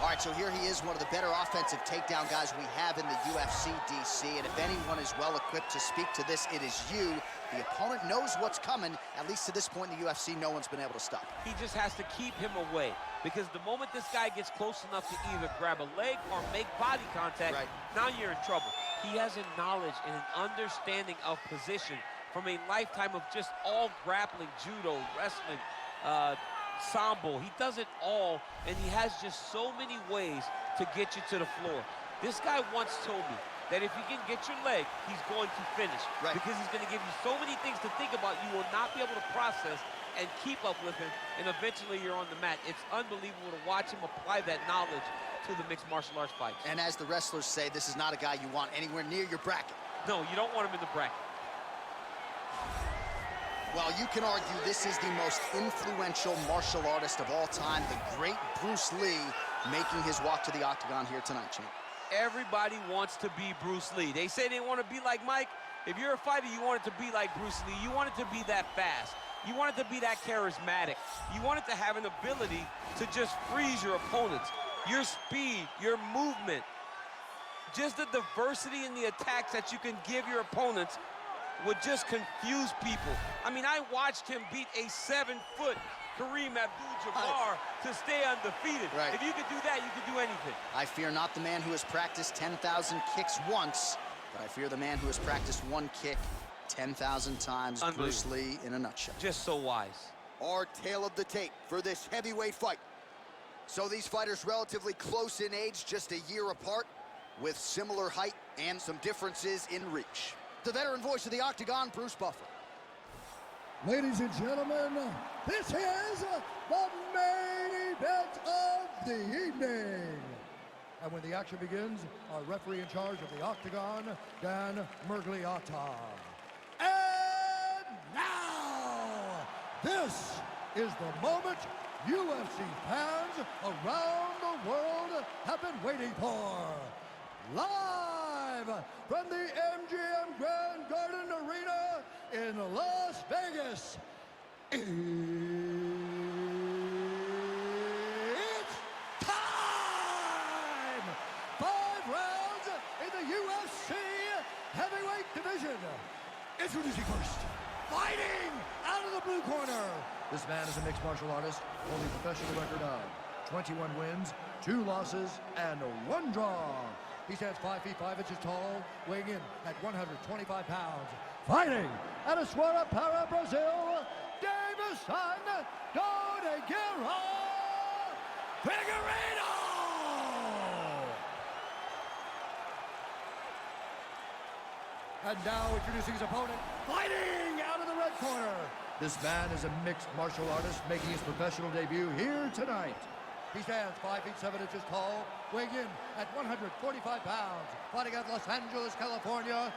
All right, so here he is, one of the better offensive takedown guys we have in the UFC, DC. And if anyone is well-equipped to speak to this, it is you. The opponent knows what's coming. At least to this point in the UFC, no one's been able to stop. He just has to keep him away. Because the moment this guy gets close enough to either grab a leg or make body contact, now you're in trouble. He has a knowledge and an understanding of position from a lifetime of just all grappling, judo, wrestling, sambo. He does it all, and he has just so many ways to get you to the floor. This guy once told me that if he can get your leg, he's going to finish. Because he's going to give you so many things to think about, you will not be able to process and keep up with him, and eventually you're on the mat. It's unbelievable to watch him apply that knowledge to the mixed martial arts fights. And as the wrestlers say, this is not a guy you want anywhere near your bracket. No, you don't want him in the bracket. Well, you can argue this is the most influential martial artist of all time, the great Bruce Lee, making his walk to the octagon here tonight, champ. Everybody wants to be Bruce Lee. They say they want to be like Mike. If you're a fighter, you want it to be like Bruce Lee. You want it to be that fast. You want it to be that charismatic. You want it to have an ability to just freeze your opponents. Your speed, your movement, just the diversity in the attacks that you can give your opponents would just confuse people. I mean, I watched him beat a 7-foot Kareem Abdul-Jabbar to stay undefeated. If you could do that, you could do anything. I fear not the man who has practiced 10,000 kicks once, but I fear the man who has practiced one kick 10,000 times. Bruce Lee in a nutshell. Just so wise. Our tale of the tape for this heavyweight fight. So these fighters relatively close in age, just a year apart, with similar height and some differences in reach. The veteran voice of the octagon, Bruce Buffer. Ladies and gentlemen, this is the main event of the evening. And when the action begins, our referee in charge of the octagon, Dan Mergliata. And now, this is the moment UFC fans around the world have been waiting for. Live from the MGM Grand Garden Arena in Las Vegas, it's time! 5 rounds in the UFC heavyweight division. Introducing first, fighting out of the blue corner. This man is a mixed martial artist, holding a professional record of 21 wins, 2 losses, and 1 draw. He stands 5 feet 5 inches tall, weighing in at 125 pounds. Fighting out of Suara Para, Brazil, Deiveson Figueiredo! And now introducing his opponent, fighting out of the red corner. This man is a mixed martial artist making his professional debut here tonight. He stands 5 feet 7 inches tall, weighing in at 145 pounds, fighting out of Los Angeles, California,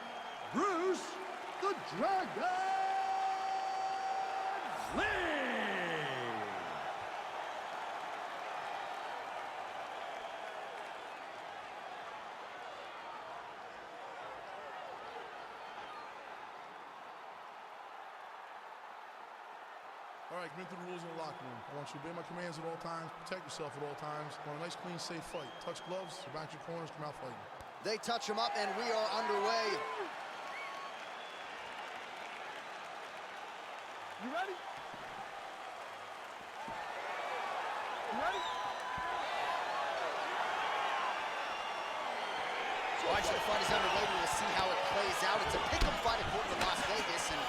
Bruce the Dragon Lee! All right, commit to the rules in the locker room. I want you to obey my commands at all times, protect yourself at all times. I want a nice, clean, safe fight. Touch gloves, back your corners, come out fighting. They touch him up, and we are underway. You ready? You ready? All right, so the fight is underway. We will see how it plays out. It's a pick-em fight according to Las Vegas, and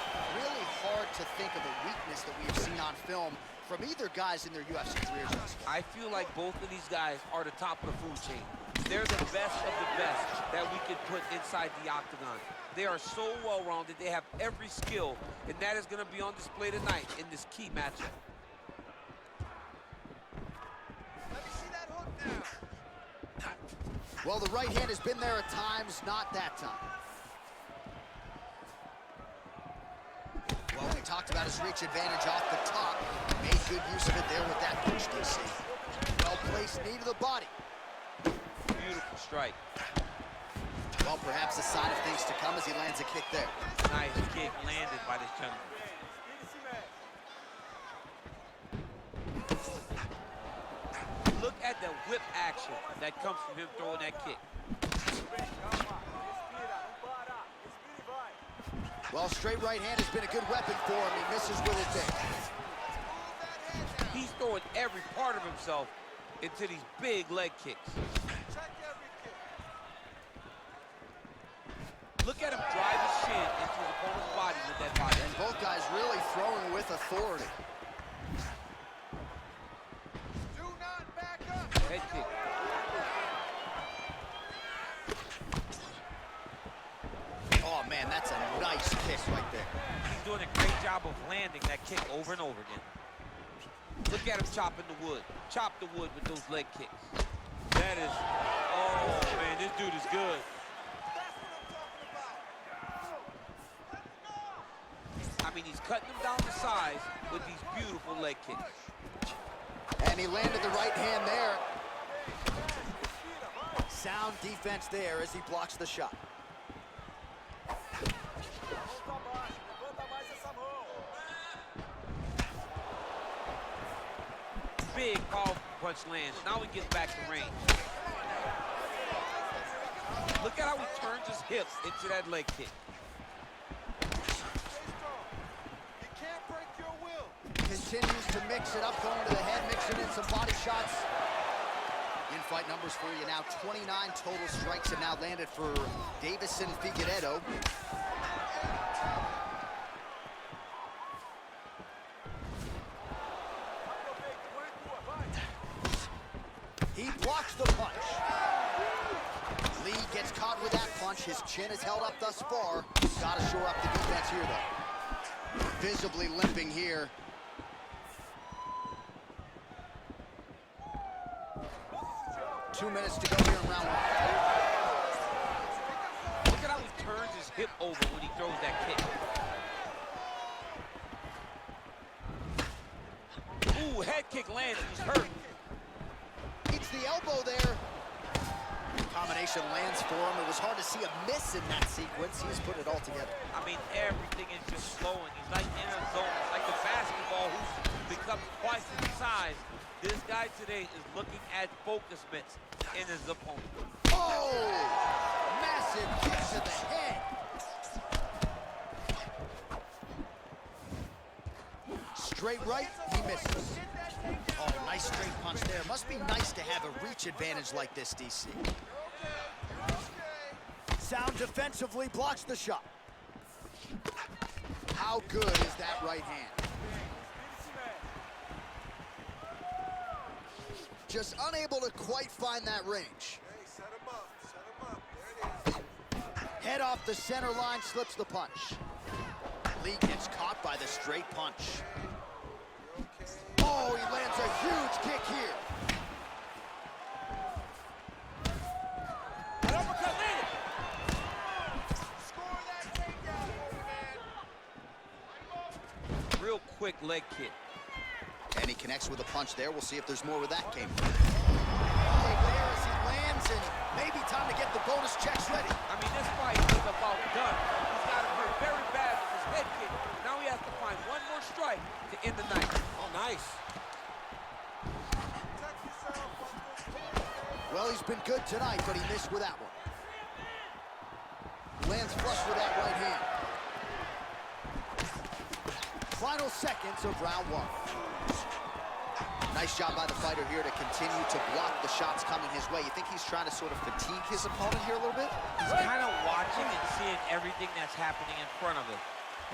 really hard to think of a weakness that we have seen on film from either guys in their UFC careers. I feel like both of these guys are the top of the food chain. They're the best of the best that we could put inside the octagon. They are so well-rounded. They have every skill, and that is going to be on display tonight in this key matchup. Let me see that hook now. Well, the right hand has been there at times, not that time. Well, we talked about his reach advantage off the top. Made good use of it there with that push, DC. Well-placed knee to the body. Beautiful strike. Well, perhaps a sign of things to come as he lands a kick there. Nice kick landed by this gentleman. Look at the whip action that comes from him throwing that kick. Well, straight right hand has been a good weapon for him. He misses with it there. He's throwing every part of himself into these big leg kicks. Look at him drive his shin into his opponent's body with that body. And both guys really throwing with authority. Do not back up. Head kick. Oh, man, that's a nice kick right there. He's doing a great job of landing that kick over and over again. Look at him chopping the wood. Chop the wood with those leg kicks. That is, oh, man, this dude is good. I mean, he's cutting them down to size with these beautiful leg kicks. And he landed the right hand there. Sound defense there as he blocks the shot. Big, powerful punch lands. Now he gets back to range. Look at how he turns his hips into that leg kick. Continues to mix it up, going to the head, mixing in some body shots. In-fight numbers for you now. 29 total strikes have now landed for Deiveson Figueiredo. He blocks the punch. Lee gets caught with that punch. His chin is held up thus far. Got to shore up the defense here, though. Visibly limping here. Two minutes to go here in round one. Look at how he turns his hip over when he throws that kick. Ooh, head kick lands, he's hurt. Eats the elbow there. Combination lands for him. It was hard to see a miss in that sequence. He's put it all together. I mean, everything is just flowing. He's like in a zone. It's like the basketball who's become twice his size. This guy today is looking at focus mitts in his opponent. Oh! Massive kick to the head. Straight right, he misses. Oh, nice straight punch there. Must be nice to have a reach advantage like this, DC. Sound defensively blocks the shot. How good is that right hand? Just unable to quite find that range. Hey, set him up. Set him up. There it is. Head off the center line, slips the punch. Lee gets caught by the straight punch. Oh, he lands a huge kick here. An uppercut landed. Score that takedown, man. Real quick leg kick. And he connects with a punch there. We'll see if there's more where that came from. There as he lands, and maybe time to get the bonus checks ready. I mean, this fight is about done. He's got him hurt very bad with his head kick. Now he has to find one more strike to end the night. Oh, nice. Well, he's been good tonight, but he missed with that one. Lands flush with that right hand. Final seconds of round one. Nice job by the fighter here to continue to block the shots coming his way. You think he's trying to sort of fatigue his opponent here a little bit? He's kind of watching and seeing everything that's happening in front of him.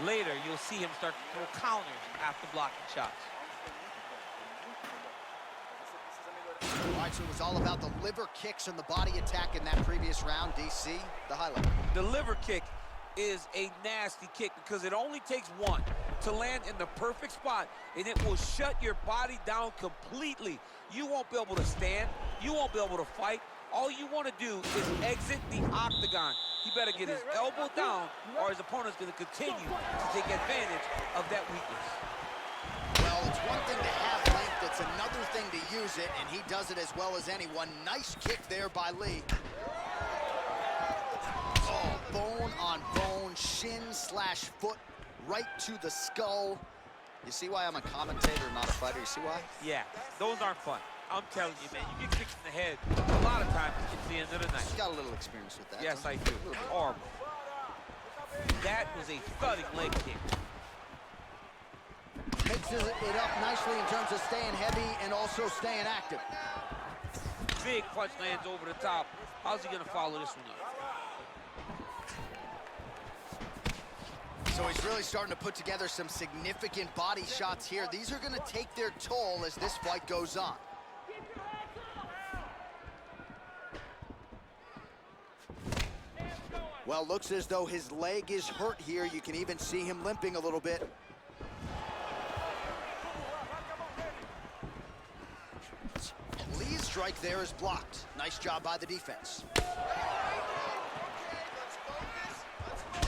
Later, you'll see him start to throw counters after blocking shots. All right, so it was all about the liver kicks and the body attack in that previous round. DC, the highlight. The liver kick is a nasty kick because it only takes one to land in the perfect spot, and it will shut your body down completely. You won't be able to stand. You won't be able to fight. All you want to do is exit the octagon. He better get his elbow down, or his opponent's going to continue to take advantage of that weakness. Well, it's one thing to have length, it's another thing to use it, and he does it as well as anyone. Nice kick there by Lee. Oh, bone on bone, shin slash foot, right to the skull. You see why I'm a commentator, not a fighter? You see why? Yeah, those aren't fun. I'm telling you, man, you get kicked in the head, a lot of times it's the end of the night. Got a little experience with that. Yes, I do. Horrible. That was a thudding leg kick. Mixes it up nicely in terms of staying heavy and also staying active. Big punch lands over the top. How's he gonna follow this one up? So he's really starting to put together some significant body shots here. These are gonna take their toll as this fight goes on. Well, looks as though his leg is hurt here. You can even see him limping a little bit. Lee's strike there is blocked. Nice job by the defense.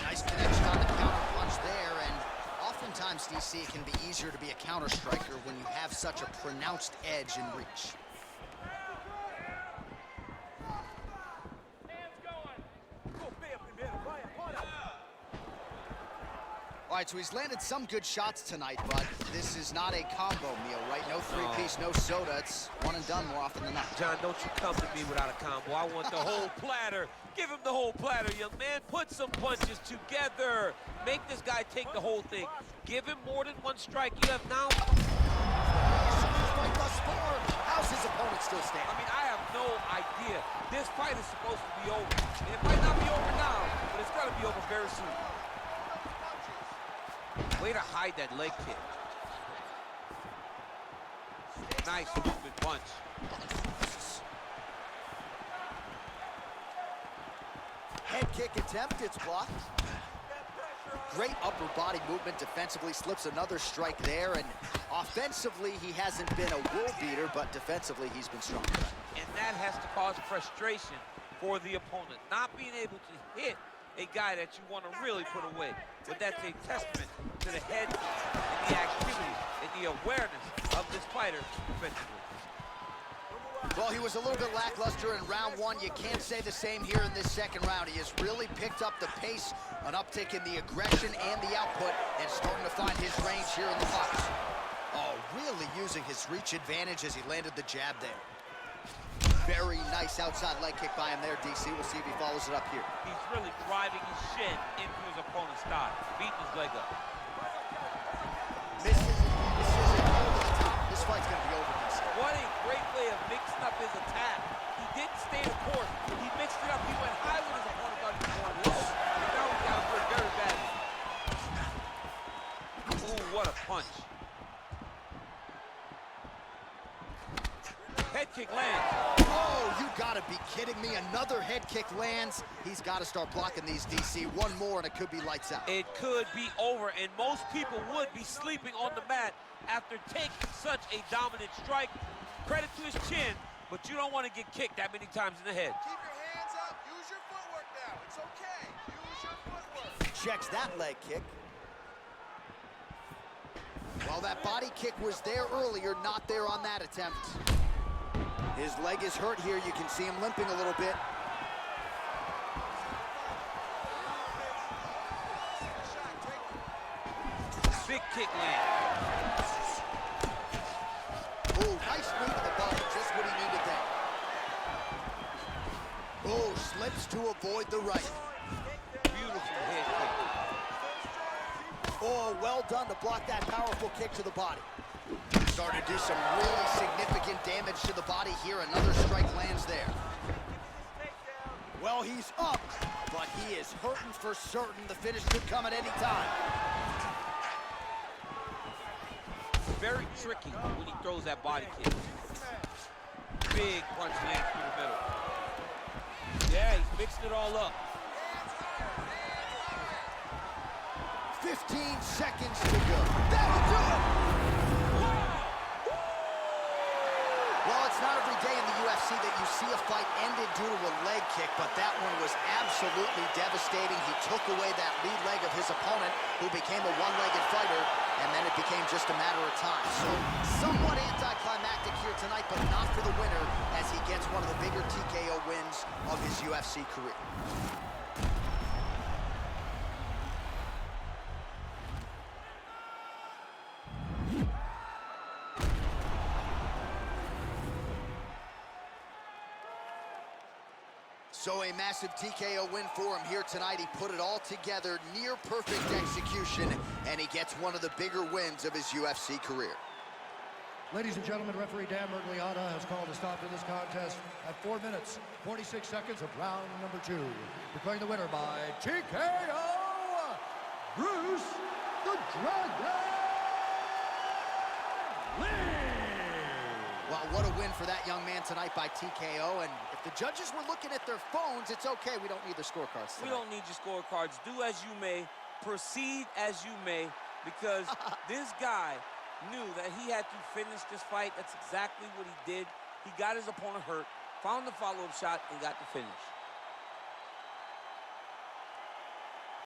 Nice connection on the counter punch there, and oftentimes, DC, it can be easier to be a counter striker when you have such a pronounced edge in reach. All right, so he's landed some good shots tonight, but this is not a combo meal, right? No three-piece, no soda. It's one and done more often than not. John, don't you come to me without a combo. I want the whole platter. Give him the whole platter, young man. Put some punches together. Make this guy take the whole thing. Give him more than one strike. You have now... How's his opponent still standing? I mean, I have no idea. This fight is supposed to be over. It might not be over now, but it's got to be over very soon. Way to hide that leg kick. Nice movement punch. Head kick attempt, it's blocked. Great upper body movement defensively, slips another strike there, and offensively he hasn't been a world beater, but defensively he's been strong. And that has to cause frustration for the opponent. Not being able to hit a guy that you want to really put away. But that's a testament to the head and the activity and the awareness of this fighter defensively. Well, he was a little bit lackluster in round one. You can't say the same here in this second round. He has really picked up the pace, an uptick in the aggression and the output, and starting to find his range here in the box. Oh, really using his reach advantage as he landed the jab there. Very nice outside leg kick by him there, DC. We'll see if he follows it up here. He's really driving his shin into his opponent's thigh, beating his leg up. Misses it over the top. This fight's going to be over, DC. What a great way of mixing up his attack. He didn't stay the course. He mixed it up. He went high when his opponent thought he was going low. And now he got him hurt very badly. Ooh, what a punch. Head kick lands. Oh, you gotta be kidding me. Another head kick lands. He's got to start blocking these, DC. One more and it could be lights out. It could be over, and most people would be sleeping on the mat after taking such a dominant strike. Credit to his chin, but you don't want to get kicked that many times in the head. Keep your hands up. Use your footwork now. It's okay. Use your footwork. Checks that leg kick. Well, that body kick was there earlier, not there on that attempt. His leg is hurt here. You can see him limping a little bit. Big kick land. Oh, nice knee to the body. Just what he needed there. Oh, slips to avoid the right. Beautiful head kick. Oh, well done to block that powerful kick to the body. Starting to do some really significant damage to the body here. Another strike lands there. Well, he's up, but he is hurting for certain. The finish could come at any time. Very tricky when he throws that body kick. Big punch lands through the middle. Yeah, he's mixing it all up. 15 seconds to go. That'll do it! Well, it's not every day in the UFC that you see a fight ended due to a leg kick, but that one was absolutely devastating. He took away that lead leg of his opponent, who became a one-legged fighter, and then it became just a matter of time. So, somewhat anticlimactic here tonight, but not for the winner, as he gets one of the bigger TKO wins of his UFC career. So a massive TKO win for him here tonight. He put it all together, near perfect execution, and he gets one of the bigger wins of his UFC career. Ladies and gentlemen, referee Dan Mergliata has called a stop to this contest at 4 minutes, 46 seconds of round number 2. Declaring the winner by TKO, Bruce the Dragon Lee! Well, what a win for that young man tonight by TKO, and if the judges were looking at their phones, it's okay. We don't need the scorecards tonight. We don't need your scorecards. Do as you may, proceed as you may, because this guy knew that he had to finish this fight. That's exactly what he did. He got his opponent hurt, found the follow-up shot, and got the finish.